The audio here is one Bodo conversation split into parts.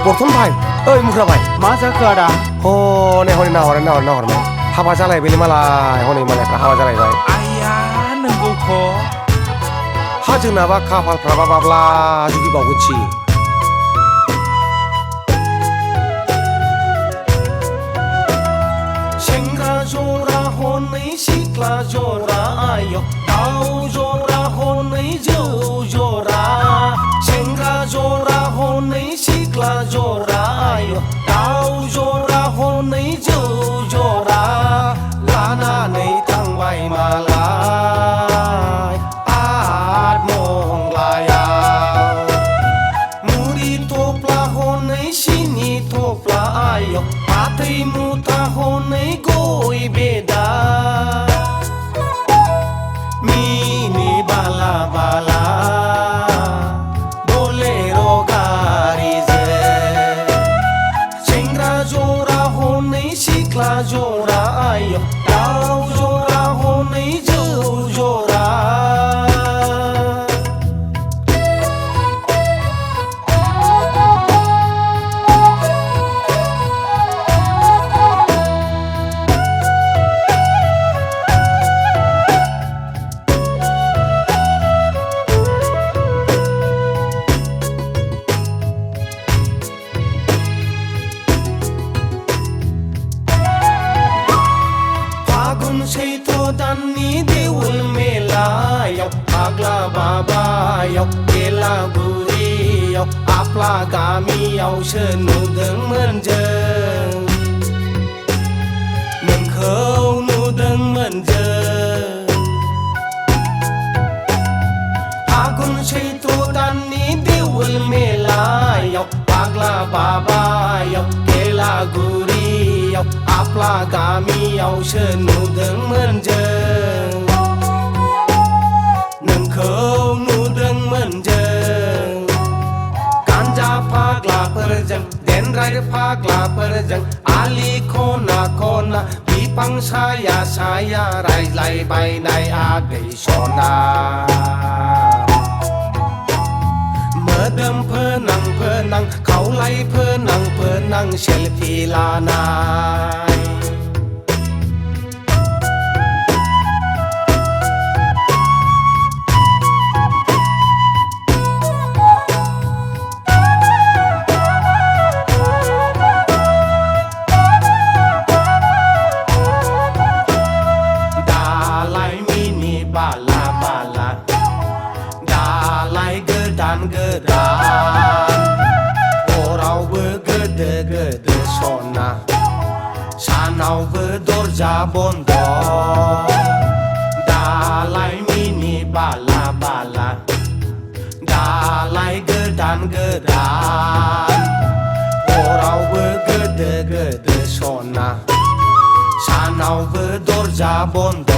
बर्थन भाई ओइ मुख्रा भाई मा जाखो आदा हनै हनै नाहरनाय हाबा जालायबायलै मालाय हनै मालायफ्रा हाबा जालायबाय आइया नंगौथ' हा जोंनाबा खाफालफ्राबा बाब्ला जुदि बावगोनसि सेंग्रा जरा हनै सिख्ला जरा आय' दाउ जरा हनै जौ जरा सेंग्रा जरा हनै सिख्ला जरा आय' दाउ जरा हनै जौ जरा लानानै थांबाय मालाय आत्मंलायाव मुरि थफ्ला हनै सिनि थफ्ला आय' फाथै मुथा हनै गय बेदा मिनि बाला बाला बोलेरो गारिजों सेंग्रा जरा हनै सिख्ला जरा आय' दाउ जरा हनै जौ जरा दाननि देउल मेलायाव फाग्ला बाबायाव बेलागुरियाव आफ्ला गामियावसो नुदोंमोन जों नोंखौ नुदोंमोन जों फागुन सैथ्र दाननि देउल मेलायाव फाग्ला बाबायाव बेलागुरियाव आफ्ला गामियावसो नुदोंमोन जों नोंखौ नुदोंमोन जों गान्जा फाग्लाफोरजों देनद्राय फाग्लाफोरजों आलि खना खना बिफां साया साया रायज्लायबायनाय आगै सना मोदोम फोनां फोनां खावलाय फोनां फोनां सेलफि लानाय दालाय मिनि बाला बाला दालाय गोदान गोदान हरावबो गोदो गोदो सना सानावबो दरजा बन्द दालाय मिनि बाला बाला दालाय गोदान गोदान हरावबो गोदो गोदो सना सानावबो दरजा बन्द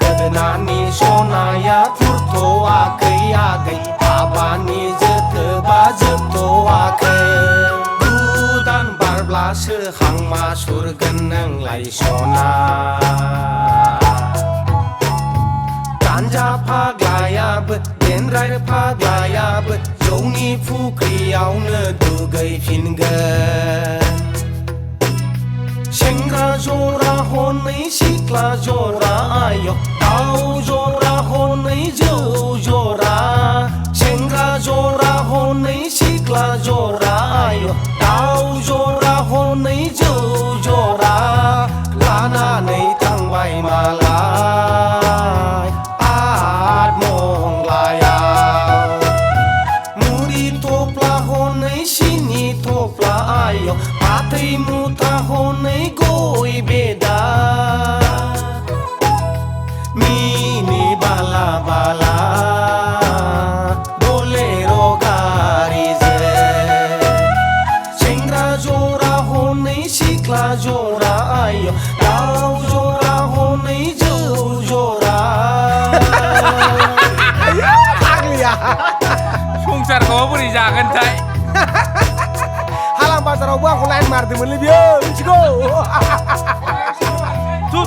गोदोनानि सनाया खुरथ'वाखै आगै हाबानि जोथोबा जोबथ'वाखै गोदान बारब्लासो हांमा सुरगोन नोंलाय सना गान्जा फाग्लायाबो देनद्राय फाग्लायाबो जौनि फुख्रियावनो दुगैफिनगोन सेंग्रा जरा हनै सिख्ला जरा आय' दाउ जरा हनै जौ जरा सेंग्रा जरा हनै सिख्ला जरा आय' दाउ जरा हनै जौ जरा लानानै थांबाय मालाय आत्मंलायाव मुरि थफ्ला हनै सिनि थफ्ला आय' फाथै मुथा हनै गय बेदा मिनि बाला बाला बोलेरो गारिजों सेंग्रा जरा हनै सिख्ला जरा आय' दाउ जरा हनै जौ जरा संसारखौ बोरै जागोनथाय हालां बाजारावबो आंखौ लाइन मारदोंमोनलै बियो मिथिगौ थु